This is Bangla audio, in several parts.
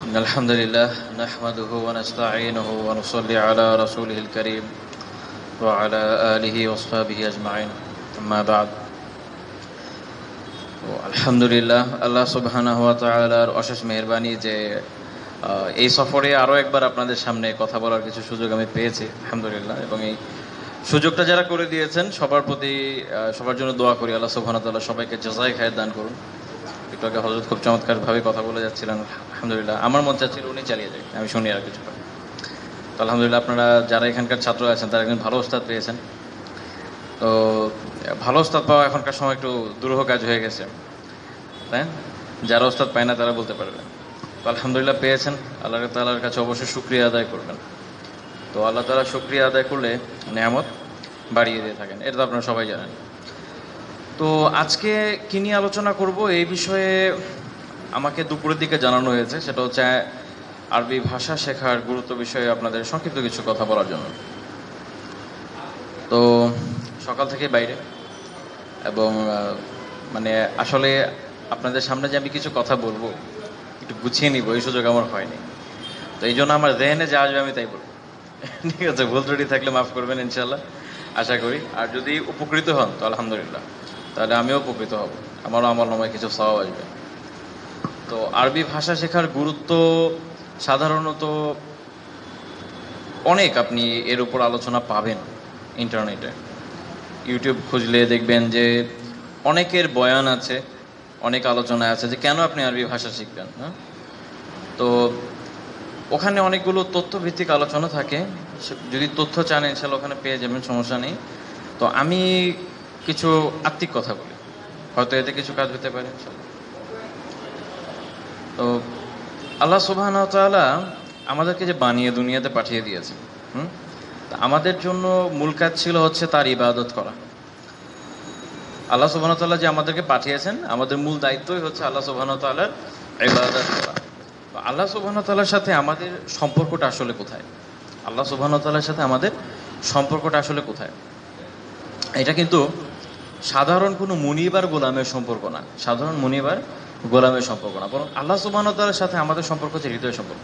الحمد لله نحمده ونستعينه ونصلي على رسوله الكريم وعلى آله وصحبه أجمعين أما بعد আলহামদুলিল্লাহ আল্লাহ সুবহানাহু ওয়া তাআলার অশেষ মেহেরবানি যে এই সফরে আরও একবার আপনাদের সামনে কথা বলার কিছু সুযোগ আমি পেয়েছি আলহামদুলিল্লাহ। এবং এই সুযোগটা যারা করে দিয়েছেন সবার প্রতি সবার জন্য দোয়া করি আল্লাহ সুবহানাহু ওয়া তাআলা সবাইকে জাযায়ে খায়ের দান করুন। একটু আগে হযরত খুব চমৎকারভাবে কথা বলে যাচ্ছিলেন, আলহামদুলিল্লাহ। আমার মন চাচ্ছিল উনি চালিয়ে যায়, আমি শুনি আর কিছু। তো আলহামদুলিল্লাহ আপনারা যারা এখানকার ছাত্র আছেন তারা একজন ভালো ওস্তাদ পেয়েছেন। তো ভালো ওস্তাদ পাওয়া এখনকার সময় একটু দুরূহ কাজ হয়ে গেছে, তাই যারা ওস্তাদ পায় না তারা বলতে পারবে। তো আলহামদুলিল্লাহ পেয়েছেন, আল্লাহ তাআলার কাছে অবশ্যই শুকরিয়া আদায় করবেন। তো আল্লাহ তাআলা শুকরিয়া আদায় করলে নেয়ামত বাড়িয়ে দিয়ে থাকেন, এটা তো আপনারা সবাই জানেন। তো আজকে কী নিয়ে আলোচনা করব এই বিষয়ে আমাকে দুপুরের দিকে জানানো হয়েছে, সেটা হচ্ছে আরবি ভাষা শেখার গুরুত্ব বিষয়ে আপনাদের সংক্ষিপ্ত কিছু কথা বলার জন্য। তো সকাল থেকে বাইরে এবং মানে আসলে আপনাদের সামনে যে আমি কিছু কথা বলবো একটু গুছিয়ে নিব এই সুযোগ আমার হয়নি। তো এই জন্য আমার জেহেনে যা আসবে আমি তাই বলবো, ঠিক আছে? ভুল ত্রুটি থাকলে মাফ করবেন ইনশাল্লাহ, আশা করি। আর যদি উপকৃত হন তো আলহামদুলিল্লাহ, তাহলে আমিও উপকৃত হব, আমারও আমার নামায় কিছু সওয়াব আসবে। তো আরবি ভাষা শেখার গুরুত্ব সাধারণত অনেক, আপনি এর উপর আলোচনা পাবেন ইন্টারনেটে। ইউটিউব খুঁজলে দেখবেন যে অনেকের বয়ান আছে, অনেক আলোচনা আছে যে কেন আপনি আরবি ভাষা শিখবেন। হ্যাঁ, তো ওখানে অনেকগুলো তথ্যভিত্তিক আলোচনা থাকে, যদি তথ্য চান ইনশাল্লাহ ওখানে পেয়ে যাবেন, সমস্যা নেই। তো আমি কিছু আত্মিক কথা বলি, হয়তো এতে কিছু কাজ হতে পারে ইনশাল্লাহ। তো আল্লাহ সুবহানাহু ওয়া তাআলা আমাদেরকে যে বানিয়ে দুনিয়াতে পাঠিয়ে দিয়েছে, আমাদের জন্য মূল কাজ ছিল হচ্ছে তার ইবাদত করা। আল্লাহ সুবহানাহু ওয়া তাআলা যে আমাদেরকে পাঠিয়েছেন, আমাদের মূল দায়িত্বই হচ্ছে আল্লাহ সুবহানাহু ওয়া তাআলার ইবাদত করা। তো আল্লাহ সুবহানাহু ওয়া তাআলার সাথে আমাদের সম্পর্কটা আসলে কোথায়? আল্লাহ সুবহানাহু ওয়া তাআলার সাথে আমাদের সম্পর্কটা আসলে কোথায়? এটা কিন্তু সাধারণ কোনো মুনিব আর গোলামের সম্পর্ক না, সাধারণ মুনিব আর গোলামের সম্পর্ক না, বরং আল্লাহ সুবহানাহু ওয়া তাআলার সাথে আমাদের সম্পর্ক হচ্ছে হৃদয় সম্পর্ক।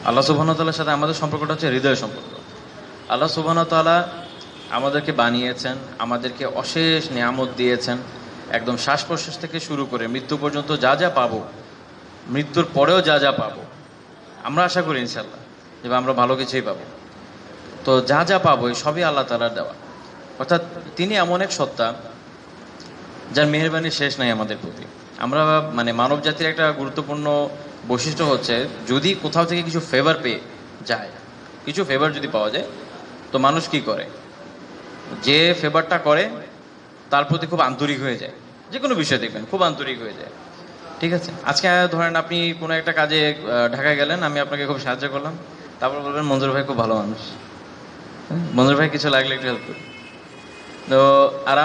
আল্লাহ সুবহানাহু ওয়া তাআলার সাথে আমাদের সম্পর্কটা হচ্ছে হৃদয় সম্পর্ক। আল্লাহ সুবহানাহু ওয়া তাআলা আমাদেরকে বানিয়েছেন, আমাদেরকে অশেষ নিয়ামত দিয়েছেন, একদম শ্বাস প্রশ্বাস থেকে শুরু করে মৃত্যু পর্যন্ত যা যা পাবো, মৃত্যুর পরেও যা যা পাবো, আমরা আশা করি ইনশাল্লাহ যে আমরা ভালো কিছুই পাবো। তো যা যা পাবো এই সবই আল্লাহ তাআলার দেওয়া। অর্থাৎ তিনি এমন এক সত্তা যার মেহেরবানি শেষ নাই আমাদের প্রতি। আমরা মানে মানব জাতির একটা গুরুত্বপূর্ণ বৈশিষ্ট্য হচ্ছে, যদি কোথাও থেকে কিছু ফেভার পেয়ে যায়, কিছু ফেভার যদি পাওয়া যায়, তো মানুষ কি করে, যে ফেভারটা করে তার প্রতি খুব আন্তরিক হয়ে যায়। যে কোনো বিষয় দেখবেন খুব আন্তরিক হয়ে যায়, ঠিক আছে? আজকে ধরেন আপনি কোনো একটা কাজে ঢাকায় গেলেন, আমি আপনাকে খুব সাহায্য করলাম, তারপর বলবেন মঞ্জুর ভাই খুব ভালো মানুষ, মঞ্জুর ভাই কিছু লাগলে একটু হেল্প করুন। তো আর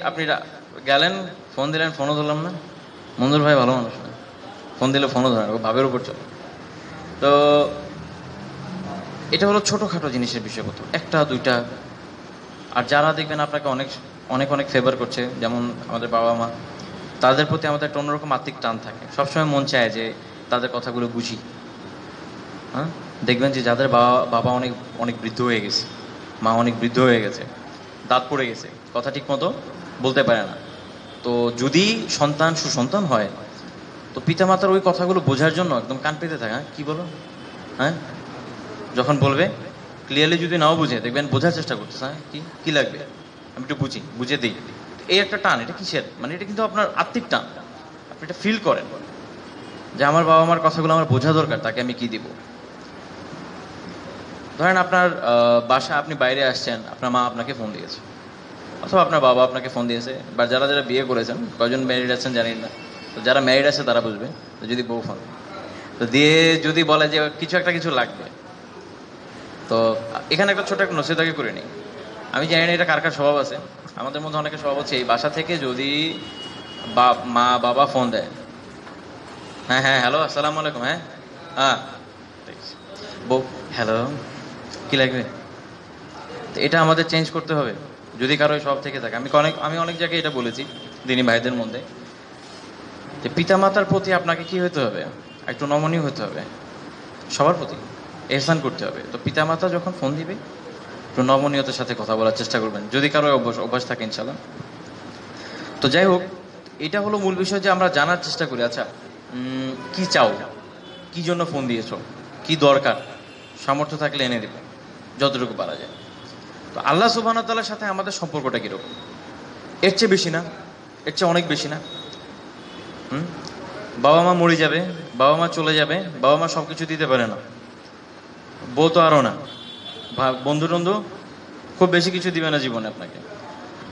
আপনি গেলেন, ফোন দিলেন, ফোনও ধরলাম না, মঞ্জুর ভাই ভালো মানুষ না, ফোন দিলে ফোনও ধরেন, ভাবের উপর চলে। তো এটা হলো ছোটোখাটো জিনিসের বিষয়, কত একটা দুইটা। আর যারা দেখবেন আপনাকে অনেক অনেক অনেক ফেভার করছে, যেমন আমাদের বাবা মা, তাদের প্রতি আমাদের একটা অন্যরকম আত্মিক টান থাকে, সবসময় মন চায় যে তাদের কথাগুলো বুঝি। হ্যাঁ, দেখবেন যে যাদের বাবা অনেক অনেক বৃদ্ধ হয়ে গেছে, মা অনেক বৃদ্ধ হয়ে গেছে, দাঁত পড়ে গেছে, কথা ঠিক মতো বলতে পারে না, তো যদি সন্তান সুসন্তান হয় তো পিতামাতার ওই কথাগুলো বোঝার জন্য একদম কান পেতে থাকে। কি বলো? হ্যাঁ, যখন বলবে ক্লিয়ারলি যদি নাও বুঝে, দেখবেন বোঝার চেষ্টা করতেছে, হ্যাঁ কি কি লাগবে আমি একটু বুঝে দিই। এই একটা টান, এটা কিসের? মানে এটা কিন্তু আপনার আত্মিক টান, আপনি এটা ফিল করেন যে আমার বাবা মার কথাগুলো আমার বোঝা দরকার, তাকে আমি কি দিব। ধরেন আপনার বাসা, আপনি বাইরে আসছেন, আপনার মা আপনাকে ফোন দিয়েছে, অথবা আপনার বাবা আপনাকে ফোন দিয়েছে, বা যারা যারা বিয়ে করেছেন, কয়জন ম্যারিড আছেন জানি না, তো যারা ম্যারিড আছে তারা বুঝবে। তো যদি বউ ফোন তো দিয়ে যদি বলে যে কিছু লাগবে, তো এখানে একটা ছোট একটা নসিহত করে নিই। আমি জানি না এটা কার কার স্বভাব আছে, আমাদের মধ্যে অনেকের স্বভাব হচ্ছে এই বাসা থেকে যদি মা বাবা ফোন দেয়, হ্যাঁ হ্যাঁ হ্যালো আসসালামু আলাইকুম, হ্যাঁ হ্যাঁ বউ হ্যালো কি লাগবে, তো এটা আমাদের চেঞ্জ করতে হবে যদি কারো স্বভাব থেকে থাকে। আমি অনেক জায়গায় এটা বলেছি দিনী ভাইদের মধ্যে, যে পিতামাতার প্রতি আপনাকে কি হতে হবে, একটু নমনীয় হতে হবে, সবার প্রতি এহসান করতে হবে। তো পিতামাতা যখন ফোন দিবে একটু নমনীয়তার সাথে কথা বলার চেষ্টা করবেন, যদি কারো অভ্যাস থাকে ইনশাল্লাহ। তো যাই হোক, এটা হলো মূল বিষয় যে আমরা জানার চেষ্টা করি, আচ্ছা কি চাও, কি জন্য ফোন দিয়েছো, কি দরকার, সামর্থ্য থাকলে এনে দেবে যতটুকু পারা যায়। তো আল্লাহ সুবহানাহু ওয়া তাআলার সাথে আমাদের সম্পর্কটা কীরকম? এর চেয়ে বেশি না? এর চেয়ে অনেক বেশি না? বাবা মা মরে যাবে, বাবা মা চলে যাবে, বাবা মা সব কিছু দিতে পারে না, বউ তো আরও না, বন্ধু টন্ধু খুব বেশি কিছু দিবে না জীবনে আপনাকে।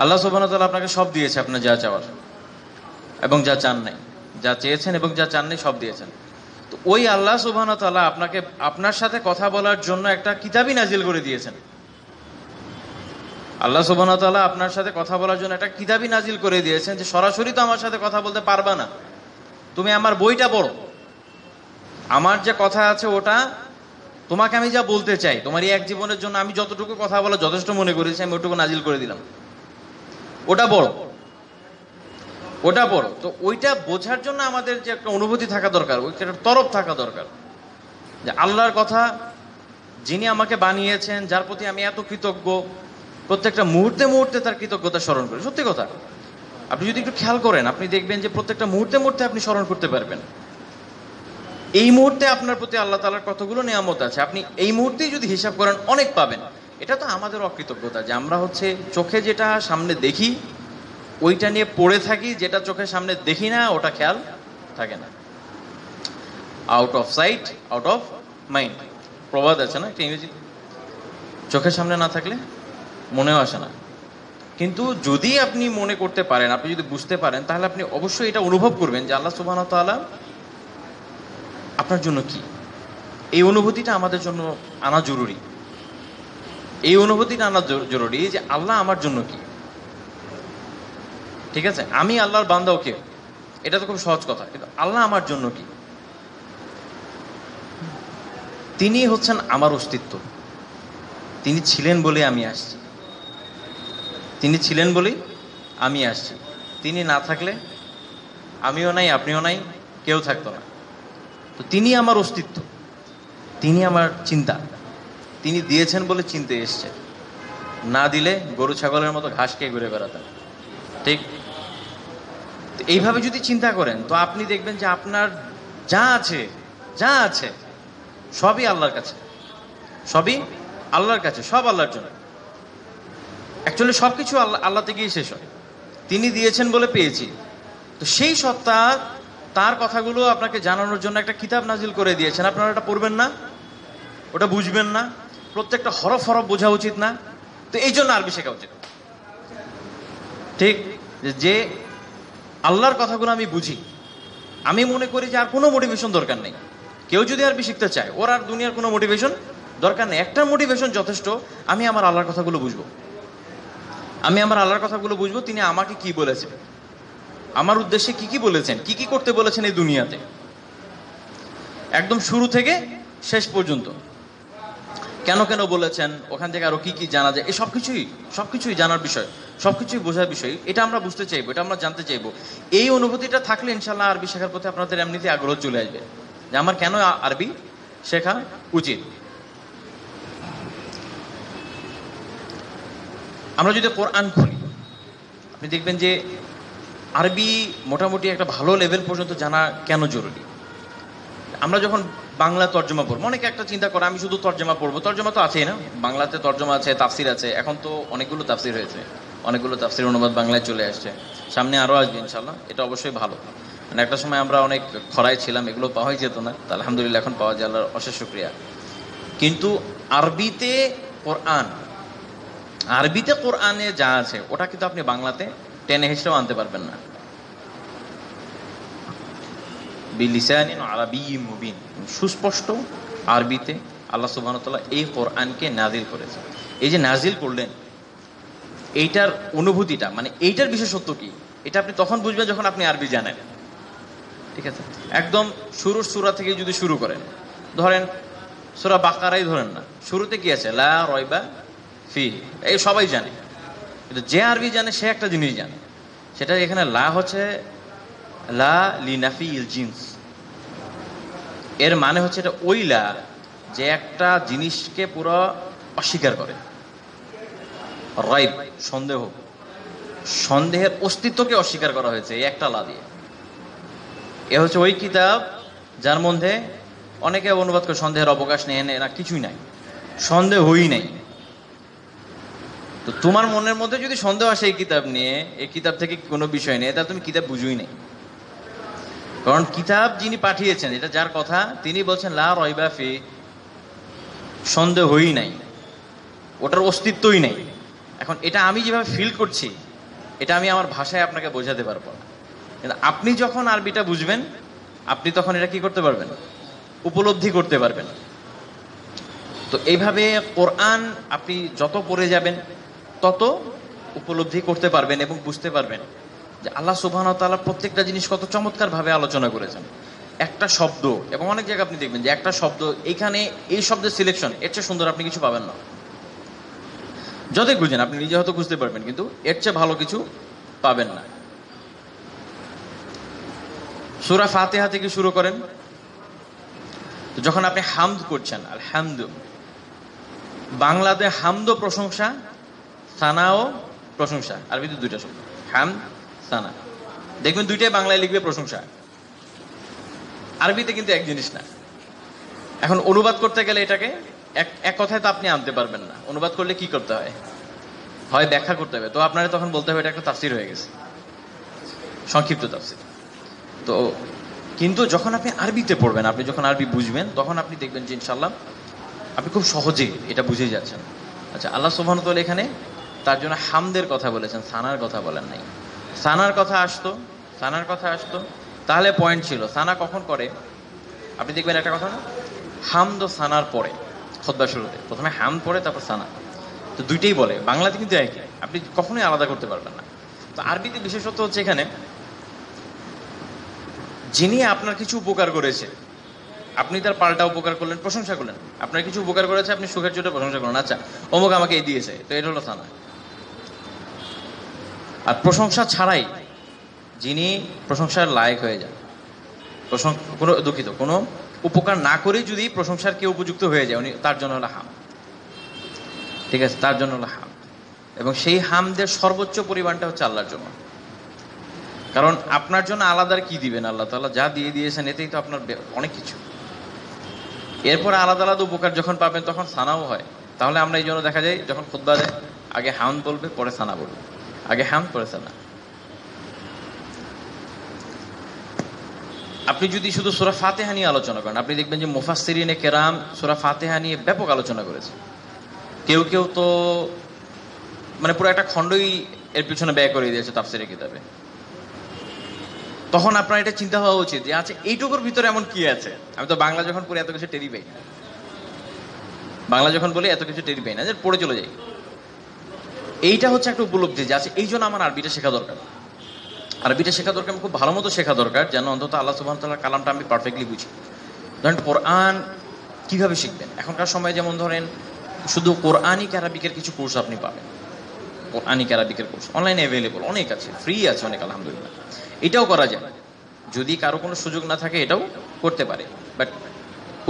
আল্লাহ সুবহানাহু ওয়া তাআলা আপনাকে সব দিয়েছে, আপনার যা চাওয়ার এবং যা চান নাই, যা চেয়েছেন এবং যা চান নাই সব দিয়েছেন। তো ওই আল্লাহ সুবহানাহু ওয়া তাআলা আপনাকে আপনার সাথে কথা বলার জন্য একটা কিতাবই নাজিল করে দিয়েছেন। আল্লাহ সুবহানাহু ওয়া তাআলা আপনার সাথে কথা বলার জন্য একটা কিতাবই নাজিল করে দিয়েছেন, যে সরাসরি তো আমার সাথে কথা বলতে পারবা না, তুমি আমার বইটা পড়ো, আমার যে কথা আছে ওটা তোমাকে আমি যা বলতে চাই, তোমার এই এক জীবনের জন্য আমি যতটুকু কথা বলা যথেষ্ট মনে করেছি আমি ওটুকু নাজিল করে দিলাম, ওটা পড়ো, ওটা পড়ো। তো ওইটা বোঝার জন্য আমাদের যে একটা অনুভূতি থাকা দরকার, ওইটার তরফ থাকা দরকার, যে আল্লাহর কথা, যিনি আমাকে বানিয়েছেন, যার প্রতি আমি এত কৃতজ্ঞ, প্রত্যেকটা মুহূর্তে মুহূর্তে তার কৃতজ্ঞতা স্মরণ করি। সত্যি কথা, আপনি যদি একটু খেয়াল করেন আপনি দেখবেন যে প্রত্যেকটা মুহূর্তে মুহূর্তে আপনি স্মরণ করতে পারবেন এই মুহূর্তে আপনার প্রতি আল্লাহ তাআলার কতগুলো নিয়ামত আছে, আপনি এই মুহূর্তেই যদি হিসাব করেন অনেক পাবেন। এটা তো আমাদের অকৃতজ্ঞতা যে আমরা হচ্ছে চোখে যেটা সামনে দেখি ওইটা নিয়ে পড়ে থাকি, যেটা চোখের সামনে দেখি না ওটা খেয়াল থাকে না। Out of sight out of mind প্রবাদ আছে না একটা ইংরেজি, চোখের সামনে না থাকলে মনেও আসে না। কিন্তু যদি আপনি মনে করতে পারেন, আপনি যদি বুঝতে পারেন, তাহলে আপনি অবশ্যই এটা অনুভব করবেন যে আল্লাহ সুবহানাহু ওয়া তাআলা আপনার জন্য কি। এই অনুভূতিটা আমাদের জন্য আনা জরুরি, এই অনুভূতিটা আনা জরুরি যে আল্লাহ আমার জন্য কি। ঠিক আছে, আমি আল্লাহর বান্দাও কে, এটা তো খুব সহজ কথা, কিন্তু আল্লাহ আমার জন্য কি। তিনি হচ্ছেন আমার অস্তিত্ব, তিনি ছিলেন বলে আমি আসছি, তিনি ছিলেন বলেই আমি আসছি, তিনি না থাকলে আমিও নাই, আপনিও নাই, কেউ থাকতো না। তো তিনি আমার অস্তিত্ব, তিনি আমার চিন্তা, তিনি দিয়েছেন বলে চিনতে এসছে, না দিলে গরু ছাগলের মতো ঘাস খেয়ে ঘুরে বেড়াতেন। ঠিক, এইভাবে যদি চিন্তা করেন তো আপনি দেখবেন যে আপনার যা আছে, যা আছে সবই আল্লাহর কাছে, সবই আল্লাহর কাছে, সব আল্লাহর জন্য। অ্যাকচুয়ালি সবকিছু আল্লাহ আল্লাহ থেকেই শেষ হয়, তিনি দিয়েছেন বলে পেয়েছি। তো সেই সত্তা তার কথাগুলো আপনাকে জানানোর জন্য একটা কিতাব নাজিল করে দিয়েছেন, আপনারা এটা পড়বেন না, ওটা বুঝবেন না, প্রত্যেকটা হরফ হরফ বোঝা উচিত না। তো এই জন্য আরবি শেখা উচিত। ঠিক, যে আল্লাহর কথাগুলো আমি বুঝি, আমি মনে করি যে আর কোনো মোটিভেশন দরকার নেই। কেউ যদি আরবি শিখতে চায় ওর আর দুনিয়ার কোনো মোটিভেশন দরকার নেই, একটা মোটিভেশন যথেষ্ট, আমি আমার আল্লাহর কথাগুলো বুঝবো, আমি আমার আল্লাহর কথাগুলো বুঝবো, তিনি আমাকে কি বলেছেন, আমার উদ্দেশ্যে কি কি বলেছেন, কি কি করতে বলেছেন এই দুনিয়াতে, একদম শুরু থেকে শেষ পর্যন্ত কেন কেন বলেছেন, ওখান থেকে আরো কি কি জানা যায়, এই সবকিছুই জানার বিষয়, সবকিছুই বোঝার বিষয়। এটা আমরা বুঝতে চাইবো, এটা আমরা জানতে চাইবো। এই অনুভূতিটা থাকলে ইনশাল্লাহ আরবি শেখার প্রতি আপনাদের এমনিতে আগ্রহ চলে আসবে যে আমার কেন আরবি শেখা উচিত। আমরা যদি কোরআন খুলি আপনি দেখবেন যে আরবি মোটামুটি একটা ভালো লেভেল পর্যন্ত জানা কেন জরুরি। আমরা যখন বাংলা তর্জমা পড়বো, অনেকে একটা চিন্তা করে আমি শুধু তর্জমা পড়বো, তর্জমা তো আছেই না, বাংলাতে তর্জমা আছে, তাফসির আছে, এখন তো অনেকগুলো তাফসির হয়েছে, অনেকগুলো তাফসির অনুবাদ বাংলায় চলে আসছে, সামনে আরও আসবে ইনশাল্লাহ, এটা অবশ্যই ভালো। মানে একটা সময় আমরা অনেক খরায় ছিলাম, এগুলো পাওয়াই যেত না, তা আলহামদুলিল্লাহ এখন পাওয়া যায়, আল্লাহর অশেষ শুকরিয়া। কিন্তু আরবিতে কোরআন, আরবিতে কোরআনে যা আছে ওটা কিন্তু আপনি বাংলাতে টেনে হেসেও আনতে পারবেন না। বিলিসানিন আরাবিয়্যিম মুবিন, সুস্পষ্ট আরবিতে আল্লাহ সুবহানাহু ওয়া তাআলা এই কোরআনকে নাজিল করেছেন। এই যে নাজিল করলেন, এইটার অনুভূতিটা, মানে এইটার বিশেষত্ব কি, এটা আপনি তখন বুঝবেন যখন আপনি আরবি জানেন। ঠিক আছে, একদম শুরুর সূরা থেকে যদি শুরু করেন, ধরেন সূরা বাকারাই ধরেন না, শুরুতে কি আছে, লা রাইবা ফিহি, এই সবাই জানে, কিন্তু যে আরবি জানে সে একটা জিনিস জানে, সেটা এখানে লা হচ্ছে লা লিনাফিল জিন্স, এর মানে হচ্ছে এটা ওইলা, যে একটা জিনিসকে পুরো অস্বীকার করে। রাইব, সন্দেহ, সন্দেহের অস্তিত্বকে অস্বীকার করা হয়েছে এই একটা লা দিয়ে। এ হচ্ছে ওই কিতাব যার মধ্যে অনেকে অনুবাদ করে সন্দেহের অবকাশ নেই, না কিছুই নাই, সন্দেহই নেই। তো তোমার মনের মধ্যে যদি সন্দেহ আসে এই কিতাব নিয়ে, এই কিতাব থেকে কোনো বিষয় নেই, তাহলে তুমি কিতাব বুঝুই নেই। কারণ কিতাব যিনি পাঠিয়েছেন, এটা যার কথা, তিনি বলছেন লা রাইবা ফি, সন্দেহই নাই, ওটার অস্তিত্বই নেই। এখন এটা আমি যেভাবে ফিল করছি, এটা আমি আমার ভাষায় আপনাকে বোঝাতে পারবো না, কিন্তু আপনি যখন আরবিটা বুঝবেন, আপনি তখন এটা কি করতে পারবেন, উপলব্ধি করতে পারবেন। তো এইভাবে কোরআন আপনি যত পড়ে যাবেন তত উপলব্ধি করতে পারবেন এবং বুঝতে পারবেন যে আল্লাহ সুবহানাহু ওয়া তাআলা প্রত্যেকটা জিনিস কত চমৎকার ভাবে আলোচনা করেছেন। একটা শব্দ, এবং অনেক জায়গায় আপনি দেখবেন যে একটা শব্দ, এখানে এই শব্দের সিলেকশন, এর চেয়ে সুন্দর আপনি কিছু পাবেন না। যতই খুঁজেন, আপনি নিজে হয়তো খুঁজতে পারবেন, কিন্তু এর চেয়ে ভালো কিছু পাবেন না। সূরা ফাতিহা থেকে শুরু করেন, তো যখন আপনি হামদ করছেন, আলহামদু, বাংলাতে হামদ প্রশংসা, সানাও প্রশংসা, আরবিতে দুইটা শব্দ, হামদ, সানা। দেখবেন দুইটাই বাংলায় লিখবে প্রশংসা, আরবিতে কিন্তু এক জিনিস না। এখন অনুবাদ করতে গেলে এটাকে এক কথায় তো আপনি আনতে পারবেন না। অনুবাদ করলে কি করতে হয়, হয় ব্যাখ্যা করতে হবে, তো আপনারা তখন বলতে হবে এটা একটা তাফসীর হয়ে গেছে, সংক্ষিপ্ত তাফসীর। তো কিন্তু যখন আপনি আরবিতে পড়বেন, আপনি যখন আরবি বুঝবেন, তখন আপনি দেখবেন যে ইনশাআল্লাহ আপনি খুব সহজেই এটা বুঝে যাচ্ছেন। আচ্ছা, আল্লাহ সুবহানাহু ওয়া তাআলা এখানে তার জন্য হামদের কথা বলেছেন, সানার কথা বলেন নাই। সানার কথা আসতো, সানার কথা আসতো, তাহলে পয়েন্ট ছিল সানা কখন করে। আপনি দেখবেন একটা কথা না, হামদ ও সানার পরে খুতবা শুরুতে প্রথমে হামদ পড়ে, তারপর সানা, তো দুইটাই বলে। বাংলাতে কিন্তু একই, আপনি কখনোই আলাদা করতে পারবেন না। তো আরবিতে বিশেষত্ব হচ্ছে এখানে, যিনি আপনার কিছু উপকার করেছে, আপনি তার পাল্টা উপকার করলেন, প্রশংসা করলেন। আপনার কিছু উপকার করেছে, আপনি সুখের চোটে প্রশংসা করলেন, আচ্ছা অমুক আমাকে এই দিয়েছে, তো এটা হলো সানা। আর প্রশংসা ছাড়াই যিনি প্রশংসার লায়ক হয়ে যান, কোনো দুঃখিত, কোনো উপকার না করে যদি প্রশংসার কেউ উপযুক্ত হয়ে যায়, উনি, তার জন্য হলো হাম। ঠিক আছে, তার জন্য হলো হাম। এবং সেই হামদের সর্বোচ্চ পরিমাণটা হচ্ছে আল্লাহর জন্য। কারণ আপনার জন্য আলাদা কি দিবেন, আল্লাহ তাআলা যা দিয়ে দিয়েছেন এতেই তো আপনার অনেক কিছু। এরপরে আলাদা আলাদা উপকার যখন পাবেন তখন সানাও হয়। তাহলে আমরা এই জন্য দেখা যায় যখন খুতবা দেয়, আগে হামদ বলবে, পরে সানা বলবে, আগে হামদ পরে সানা। আপনি যদি শুধু সূরা ফাতিহা নিয়ে আলোচনা করেন, আপনি দেখবেন যে মুফাসসিরিনে কেরাম সূরা ফাতিহা নিয়ে ব্যাপক আলোচনা করেছে। কেউ কেউ তো মানে পুরো একটা খণ্ডই এর পিছনে ব্যয় করে দিয়েছে তাফসীরের কিতাবে। তখন আপনার এটা চিন্তা হওয়া উচিত যে আচ্ছা এইটুকুর ভিতরে এমন কি আছে। আমি তো বাংলা যখন পড়ি এত কিছু টেরি পাই না, বাংলা যখন বলি এত কিছু টেরি পাই না, যে পড়ে চলে যাই। এইটা হচ্ছে একটা উপলব্ধি যে আছে, এই জন্য আমার আরবিটা শেখা দরকার। আরবিটা শেখা দরকার, খুব ভালো মতো শেখা দরকার, যেন অন্তত আল্লাহ সুবহানাহু ওয়া তাআলার কালামটা আমি পারফেক্টলি বুঝি। ধরেন কোরআন কিভাবে শিখবেন, এখনকার সময় যেমন ধরেন শুধু কোরআনিক আরবিকের কিছু কোর্স আপনি পাবেন, কোরআনিক আরবিকের কোর্স অনলাইনে অ্যাভেলেবল অনেক আছে, ফ্রি আছে অনেক, আলহামদুলিল্লাহ। এটাও করা যায়, যদি কারো কোনো সুযোগ না থাকে এটাও করতে পারে। বাট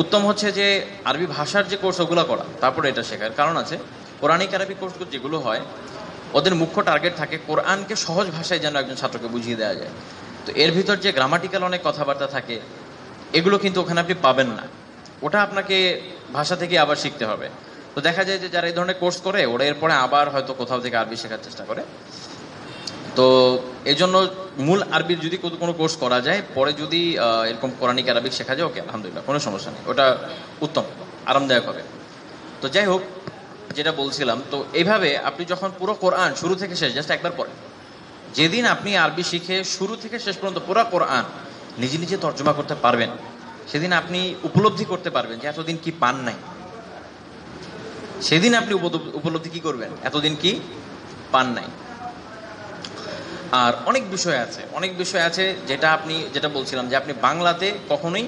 উত্তম হচ্ছে যে আরবি ভাষার যে কোর্স ওগুলো করা, তারপরে এটা শেখার। কারণ আছে কোরআনিক আরবি কোর্স যেগুলো হয়, ওদের মুখ্য টার্গেট থাকে কোরআনকে সহজ ভাষায় যেন একজন ছাত্রকে বুঝিয়ে দেওয়া যায়। তো এর ভিতর যে গ্রামাটিক্যাল অনেক কথাবার্তা থাকে, এগুলো কিন্তু ওখানে আপনি পাবেন না, ওটা আপনাকে ভাষা থেকে আবার শিখতে হবে। তো দেখা যায় যে যারা এই ধরনের কোর্স করে, ওরা এরপরে আবার হয়তো কোথাও থেকে আরবি শেখার চেষ্টা করে। তো এই জন্য মূল আরবির যদি কোনো কোর্স করা যায়, পরে যদি এরকম কোরআনিক আরবিক শেখা যায়, ওকে আলহামদুলিল্লাহ, কোনো সমস্যা নেই, ওটা উত্তম, আরামদায়ক হবে। তো যাই হোক, যেটা বলছিলাম, তো এইভাবে আপনি যখন পুরো কোরআন শুরু থেকে শেষ জাস্ট একবার পড়েন, যেদিন আপনি আরবি শিখে শুরু থেকে শেষ পর্যন্ত পুরো কোরআন নিজে নিজে তর্জমা করতে পারবেন, সেদিন আপনি উপলব্ধি করতে পারবেন যে এতদিন কি পান নাই। সেদিন আপনি উপলব্ধি কি করবেন, এতদিন কি পান নাই। আর অনেক বিষয় আছে, অনেক বিষয় আছে যেটা আপনি, যেটা বলছিলাম যে আপনি বাংলাতে কখনোই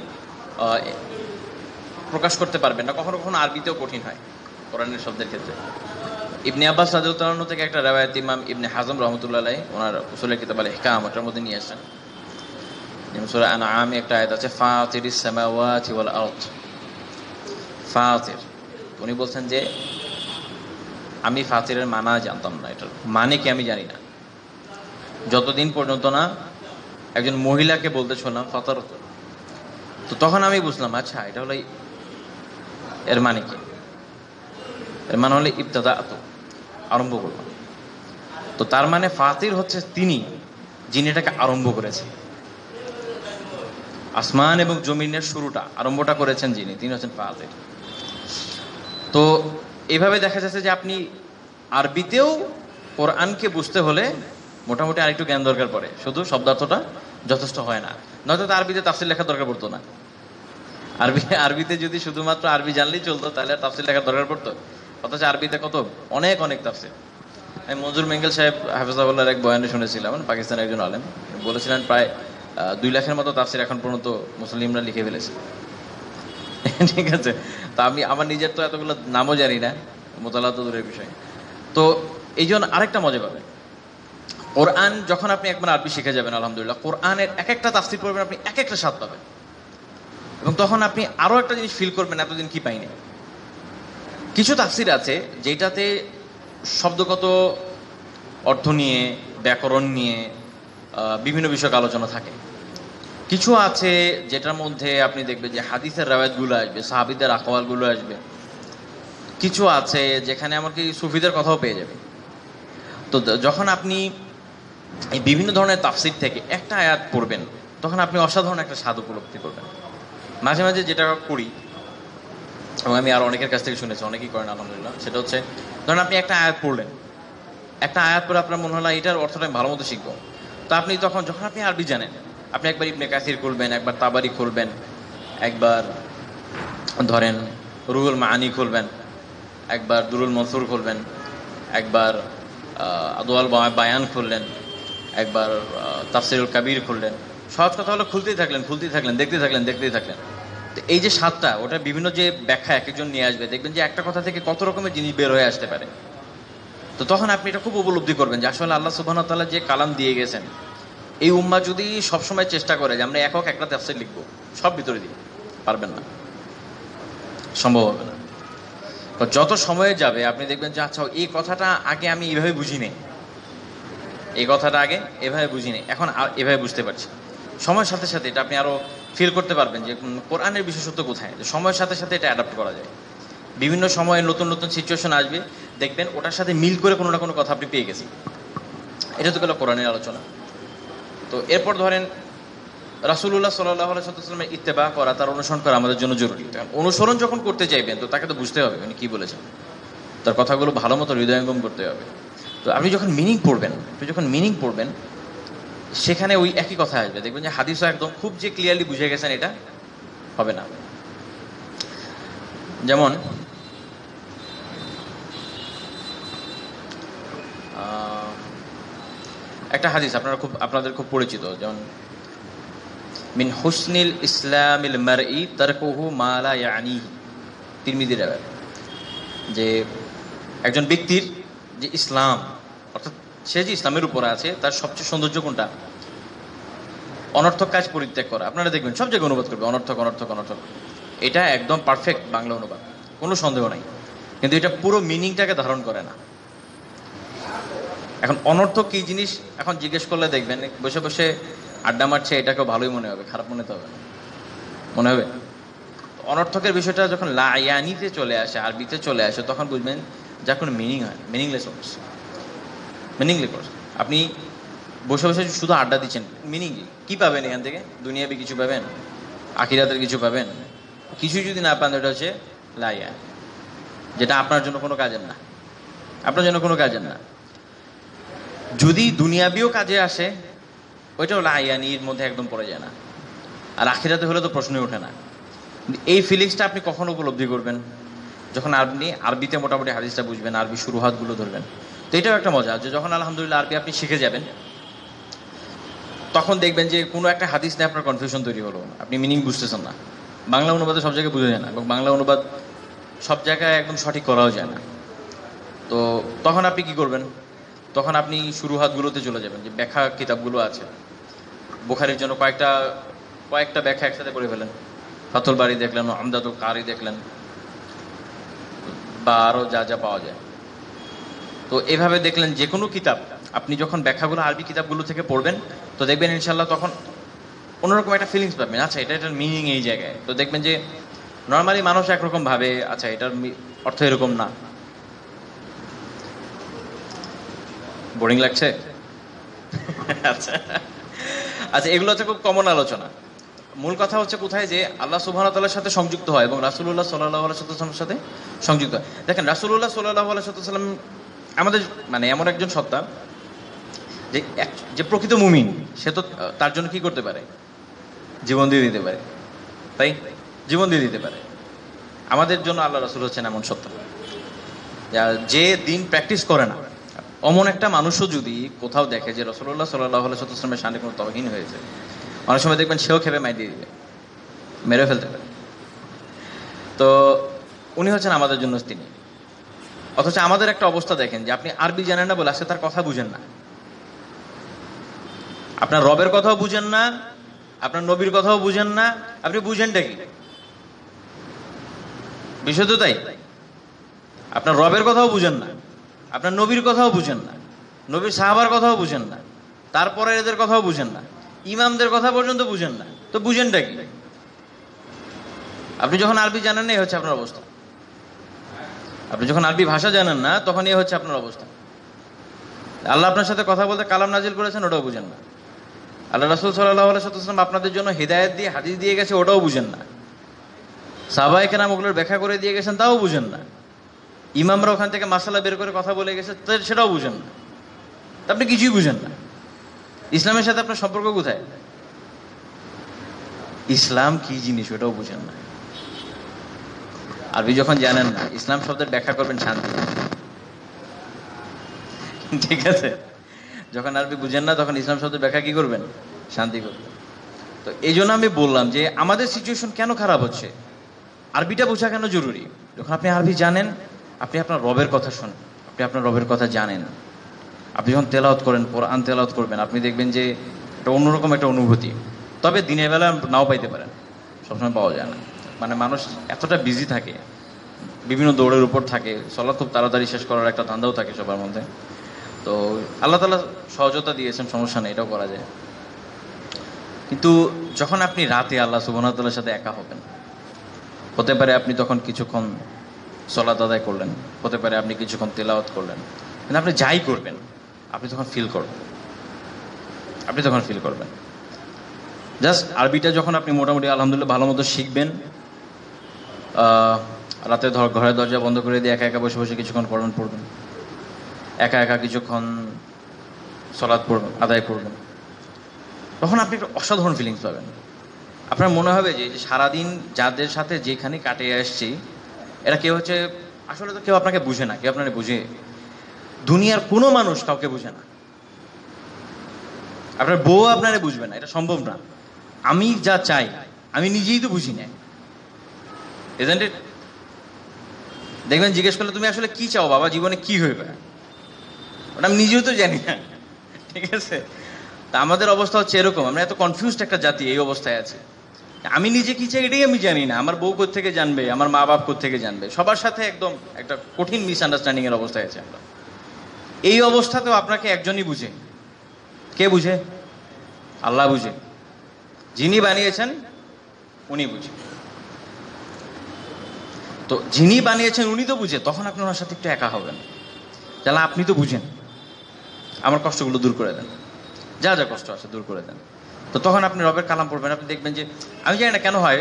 প্রকাশ করতে পারবেন না, কখনো কখনো আরবিতেও কঠিন হয় কোরআনের শব্দের ক্ষেত্রে। ইবনে আব্বাস রাদিয়াল্লাহু আনহু থেকে একটা রিওয়ায়াত ইমাম ইবনে হাজম রাহমাতুল্লাহ আলাইহি ওনার উসুলের কিতাব আল ইহকাম, ওটার মধ্যে নিয়ে আসেন যেমন সূরা আনআমে একটা আয়াত আছে, ফাতিরিস সামাওয়াতি ওয়াল আরদ। ফাতির, উনি বলছেন যে আমি ফাতিরের মানা জানতাম না, এটার মানে কি আমি জানি না, যতদিন পর্যন্ত না একজন মহিলাকে বলতে শুনলাম ফাতারত। তো তখন আমি বুঝলাম আচ্ছা এটা হলো এর মানে কি, এর মানে হলো ইবতাদাতু, আরম্ভ করলাম। তো তার মানে ফাতির হচ্ছে তিনি যিনি এটাকে আরম্ভ করেছেন, আসমান এবং জমিনের শুরুটা আরম্ভটা করেছেন যিনি, তিনি হচ্ছেন ফাতির। তো এভাবে দেখা যাচ্ছে যে আপনি আরবিতেও কোরআনকে বুঝতে হলে মোটামুটি আরেকটু জ্ঞান দরকার পড়ে, শুধু শব্দার্থটা যথেষ্ট হয় না, নয়তো তো আরবিতে তাফসীর লেখার দরকার পড়তো না। আরবিতে যদি শুধুমাত্র আরবি জানলেই চলতো তাহলে আর তাফসীর লেখার দরকার পড়তো? অথচ আরবিতে কত অনেক অনেক তাফসীর। আমি মনজুর মেঙ্গেল সাহেব হাফিজাহুল্লাহর এক বয়ানে শুনেছিলাম, পাকিস্তানের একজন আলেম বলেছিলেন প্রায় 2 লাখের মতো তাফসীর এখন পর্যন্ত মুসলিমরা লিখে ফেলেছে। ঠিক আছে, তা আমি আমার নিজের তো এতগুলো নামও জানি না, মোতালা তো দূরের বিষয়। তো এই জন্য আরেকটা মজা পাবেন, কোরআন যখন আপনি একবার আরবি শিখে যাবেন আলহামদুলিল্লাহ, কোরআনের এক একটা তাফসীর পড়বেন আপনি এক একটা স্বাদ পাবেন, এবং তখন আপনি আরো একটা জিনিস ফিল করবেন এতদিন কি পাইনি। কিছু তাফসীর আছে যেটাতে শব্দগত অর্থ নিয়ে, ব্যাকরণ নিয়ে বিভিন্ন বিষয়ক আলোচনা থাকে। কিছু আছে যেটার মধ্যে আপনি দেখবেন যে হাদিসের রাওয়ায়াতগুলো আসবে, সাহাবীদের আকওয়ালগুলো আসবে। কিছু আছে যেখানে এমনকি সুফিদের কথাও পেয়ে যাবে। তো যখন আপনি এই বিভিন্ন ধরনের তাফসীর থেকে একটা আয়াত পড়বেন তখন আপনি অসাধারণ একটা স্বাদ উপলব্ধি করবেন। মাঝে মাঝে যেটা করি, এবং আমি আর অনেকের কাছ থেকে শুনেছি, অনেকেই করেন আলহামদুলিল্লাহ, সেটা হচ্ছে ধরুন আপনি একটা আয়াত পড়লেন, একটা আয়াত পরে আপনার মনে হলো এটার অর্থটা আমি ভালো মতো শিখবো। তো আপনি তখন যখন আপনি আরবি জানেন, আপনি একবার ইবনে কাসির খুলবেন, একবার তাবারি খুলবেন, একবার ধরেন রুহুল মাআনি খুলবেন, একবার দুরুল মনসুর খুলবেন, একবার আদওয়াল বায়ান খুললেন, একবার তাফসিরুল কাবীর খুললেন। সহজ কথা হলো খুলতেই থাকলেন, দেখতেই থাকলেন। তো এই যে স্বাদটা, ওটা বিভিন্ন যে ব্যাখ্যা এক একজন নিয়ে আসবে, দেখবেন যে একটা কথা থেকে কত রকমের জিনিস বের হয়ে আসতে পারে। তো তখন আপনি এটা খুব উপলব্ধি করবেন যে আসলে আল্লাহ সুবহানাহু ওয়া তাআলা যে কালাম দিয়ে গেছেন, এই উম্মাহ যদি সবসময় চেষ্টা করে যে আমরা একক একটা তাফসীর লিখবো, সব ভিতরে দিয়ে পারবেন না, সম্ভব হবে না। তো যত সময় যাবে আপনি দেখবেন যে আচ্ছা এই কথাটা আগে আমি এইভাবে বুঝিনি, এই কথাটা আগে এভাবে বুঝিনি, এখন এভাবে বুঝতে পারছি। সময়ের সাথে সাথে এটা আপনি আরো ফিল করতে পারবেন যে কোরআনের বিশেষত্ব কোথায়, যে সময়ের সাথে সাথে এটা অ্যাডাপ্ট করা যায়। বিভিন্ন সময়ে নতুন নতুন সিচুয়েশন আসবে, দেখবেন ওটার সাথে মিল করে কোনো না কোনো কথা আপনি পেয়ে গেছেন। এটা তো গেল কোরআনের আলোচনা। তো এরপর ধরেন রাসূলুল্লাহ সাল্লাল্লাহু আলাইহি ওয়াসাল্লামের ইত্তেবা করা, তার অনুসরণ করা আমাদের জন্য জরুরি। কারণ অনুসরণ যখন করতে চাইবেন তো তাকে তো বুঝতে হবে উনি কি বলেছেন, তার কথাগুলো ভালো মতো হৃদয়ঙ্গম করতে হবে। তো আপনি যখন মিনিং পড়বেন সেখানে ওই একই কথা আসবে, দেখবেন যে হাদিসও একদম খুব যে ক্লিয়ারলি বুঝে গেছেন এটা হবে না। যেমন একটা হাদিস আপনাদের খুব পরিচিত, যেমন মিন হুসনিল ইসলামিল মারই তারকুহু মা লা ইয়ানিহি, তিরমিজির রাওয়ায়াত, যে একজন ব্যক্তির যে ইসলাম, অর্থাৎ সে যে ইসলামের উপরে আছে, তার সবচেয়ে সৌন্দর্য কোনটা? অনর্থক কাজ পরিত্যাগ করা। আপনারা দেখবেন সব জায়গায় অনুবাদ করবে অনর্থক অনর্থক অনর্থক, এটা একদম পারফেক্ট বাংলা অনুবাদ, কোনো সন্দেহ নাই, কিন্তু এটা পুরো মিনিংটাকে ধারণ করে না। এখন অনর্থক কি জিনিস এখন জিজ্ঞেস করলে দেখবেন বসে বসে আড্ডা মারছে, এটাকেও ভালোই মনে হবে, খারাপ মনে তো হবে না, মনে হবে। অনর্থকের বিষয়টা যখন লা ইয়ানিতে চলে আসে, আরবিতে চলে আসে, তখন বুঝবেন যার কোনো মিনিং হয়, মিনিংলেস আপনি বসে বসে শুধু আড্ডা দিচ্ছেন, মিনিং কি পাবেন এখান থেকে? দুনিয়াবি কিছু পাবেন, আখিরাতের কিছু পাবেন? কিছু যদি না পান, ওটা হচ্ছে লা ইয়ানি, যেটা আপনার জন্য কোনো কাজের না। যদি দুনিয়াবিও কাজে আসে, ওইটাও লা ইয়ানির মধ্যে একদম পড়ে যায় না। আর আখিরাতে হলে তো প্রশ্নই ওঠে না। এই ফিলিংসটা আপনি কখন উপলব্ধি করবেন? যখন আপনি আরবিতে মোটামুটি হাদিসটা বুঝবেন, আরবি শুরুহাতগুলো ধরবেন। তো এটাও একটা মজা যে যখন আলহামদুলিল্লাহ আরবি আপনি শিখে যাবেন, তখন দেখবেন যে কোনো একটা হাদিস নিয়ে আপনার কনফিউশন তৈরি হলো, আপনি মিনিং বুঝতেছেন না। বাংলা অনুবাদে সব জায়গায় বোঝা যায় না, এবং বাংলা অনুবাদ সব জায়গায় একদম সঠিক করাও যায় না। তো তখন আপনি কি করবেন? তখন আপনি শুরুহাতগুলোতে চলে যাবেন, যে ব্যাখ্যা কিতাবগুলো আছে, বুখারীর জন্য কয়েকটা ব্যাখ্যা একসাথে করে ফেলেন। ফাতুল বারী দেখলেন, আমদাদুল কারি দেখলেন, বা আরও যা যা পাওয়া যায়। তো এভাবে দেখলেন যে কোনো কিতাব আপনি যখন ব্যাখ্যাগুলো আরবি কিতাবগুলো থেকে পড়বেন, তো দেখবেন ইনশাল্লাহ তখন অন্যরকম একটা ফিলিংস পাবেন। আচ্ছা, এটার মিনিং এই জায়গায়। তো দেখবেন যে নর্মালি মানুষ একরকম ভাবে, আচ্ছা এটার অর্থ এরকম না। বোরিং লাগছে? আচ্ছা আচ্ছা, এগুলো হচ্ছে খুব কমন আলোচনা। মূল কথা হচ্ছে কোথায়, যে আল্লাহ সুবহানাহু ওয়া তাআলার সাথে সংযুক্ত হয় এবং রাসূলুল্লাহ সাল্লাল্লাহু আলাইহি ওয়াসাল্লামের সাথে সংযুক্ত হয়। দেখেন, রাসূলুল্লাহ সাল্লাল্লাহু আলাইহি ওয়াসাল্লাম আমাদের মানে এমন একজন সত্তা যে যে প্রকৃত মুমিন, সে তো তার জন্য কি করতে পারে, জীবন দিয়ে দিতে পারে, তাই জীবন দিয়ে দিতে পারে। আমাদের জন্য আল্লাহ রাসূল হচ্ছেন এমন সত্তা যে দিন প্র্যাকটিস করে না, অমন একটা মানুষও যদি কোথাও দেখে যে রাসূলুল্লাহ সাল্লাল্লাহু আলাইহি ওয়াসাল্লামের শানে কোনো তওহীন হয়েছে, অনেক সময় দেখবেন সেও খেপে মাই দিয়ে দিবে, মেরে ফেলতে পারে। তো উনি হচ্ছেন আমাদের জন্য তিনি। অথচ আমাদের একটা অবস্থা দেখেন যে আপনি আরবি জানেন না বলে আজকে তার কথা বুঝেন না, আপনার রবের কথাও বুঝেন না, আপনার নবীর কথাও বুঝেন না, আপনি বুঝেনটা কি? বিষয় তো তাই, আপনার রবের কথাও বুঝেন না, আপনার নবীর কথাও বুঝেন না, নবীর সাহাবার কথাও বুঝেন না, তারপরে এদের কথাও বুঝেন না, ইমামদের কথা পর্যন্ত বুঝেন না। তো বুঝেনটা কি? আপনি যখন আরবি জানেন না, এই হচ্ছে আপনার অবস্থা। আপনি যখন আরবি ভাষা জানেন না, তখন এই হচ্ছে আপনার অবস্থা। আল্লাহ আপনার সাথে কথা বলতে কালাম নাজিল করেছেন, ওটাও বুঝেন না। আল্লাহ রাসূল সাল্লাল্লাহু আলাইহি ওয়াসাল্লাম আপনাদের জন্য হিদায়াত দিয়ে হাদিস দিয়ে গেছে, ওটাও বুঝেন না। সাহাবায়ে কেরাম ওগুলোর ব্যাখ্যা করে দিয়ে গেছেন, তাও বুঝেন না। ইমামরা ওখান থেকে মাসালা বের করে কথা বলে গেছে, সেটাও বুঝেন না। আপনি কিছুই বুঝেন না। ইসলামের সাথে আপনার সম্পর্ক কোথায়? ইসলাম কি জিনিস ওটাও বুঝেন না। আরবি যখন জানেন না, ইসলাম শব্দের ব্যাখ্যা করবেন শান্তি, ঠিক আছে? যখন আরবি বুঝেন না, তখন ইসলাম শব্দের ব্যাখ্যা কি করবেন? শান্তি করবেন। তো এই জন্য আমি বললাম যে আমাদের সিচুয়েশন কেন খারাপ হচ্ছে, আরবিটা বোঝা কেন জরুরি। যখন আপনি আরবি জানেন, আপনি আপনার রবের কথা শোনেন, আপনি আপনার রবের কথা জানেন। আপনি যখন তেলাওয়াত করেন, কোরআন তেলাওয়াত করবেন, আপনি দেখবেন যে এটা অন্যরকম একটা অনুভূতি। তবে দিনের বেলা নাও পাইতে পারেন, সবসময় পাওয়া যায় না। মানে মানুষ এতটা বিজি থাকে, বিভিন্ন দৌড়ের উপর থাকে, সলাৎ খুব তাড়াতাড়ি শেষ করার একটা ধান্দাও থাকে সবার মধ্যে। তো আল্লাহ তাআলা সহজতা দিয়েছেন, সমস্যা নেই, এটাও করা যায়। কিন্তু যখন আপনি রাতে আল্লাহ সুবহানাহু ওয়া তাআলার সাথে একা হবেন, হতে পারে আপনি তখন কিছুক্ষণ সলাত আদায় করলেন, হতে পারে আপনি কিছুক্ষণ তেলাওয়াত করলেন, কিন্তু আপনি যাই করবেন আপনি তখন ফিল করবেন, আপনি তখন ফিল করবেন। জাস্ট আরবিটা যখন আপনি মোটামুটি আলহামদুলিল্লাহ ভালো মতো শিখবেন, রাতে ঘরের দরজা বন্ধ করে দিয়ে একা একা বসে বসে কিছুক্ষণ কোরআন পড়বেন, একা একা কিছুক্ষণ সলাৎ পড়বেন, আদায় করবেন, তখন আপনি একটা অসাধারণ ফিলিংস পাবেন। আপনার মনে হবে যে সারাদিন যাদের সাথে যেখানে কাটিয়ে আসছি, এরা কেউ হচ্ছে আসলে তো কেউ আপনাকে বুঝে না, কেউ আপনাকে বুঝে, দুনিয়ার কোনো মানুষ কাউকে বুঝে না। আপনার বউ আপনারে বুঝবে না, এটা সম্ভব না। আমি যা চাই আমি নিজেই তো বুঝি না, ইজন্ট ইট? দেখবেন জিজ্ঞেস করলে তুমি আসলে কি চাও বাবা, জীবনে কি হইবে, ওটা আমি নিজেও তো জানি না, ঠিক আছে? তা আমাদের অবস্থা হচ্ছে এরকম, আমরা এত কনফিউজড একটা জাতি, এই অবস্থায় আছে। আমি নিজে কি চাই এটাই আমি জানি না, আমার বউ কোত্থেকে জানবে, আমার মা বাপ কোত্থেকে জানবে, সবার সাথে একদম একটা কঠিন মিসআন্ডারস্ট্যান্ডিং এর অবস্থায় আছে আমরা। এই অবস্থাতেও আপনাকে একজনই বুঝে। কে বুঝে? আল্লাহ বুঝে, যিনি বানিয়েছেন উনি বুঝে। তো যিনি বানিয়েছেন উনি তো বুঝে, তখন আপনি ওনার সাথে একটু একা হবেন, তাহলে আপনি তো বুঝেন, আমার কষ্টগুলো দূর করে দেন, যা যা কষ্ট আছে দূর করে দেন। তো তখন আপনি রবের কালাম পড়বেন, আপনি দেখবেন যে আমি জানি না কেন হয়,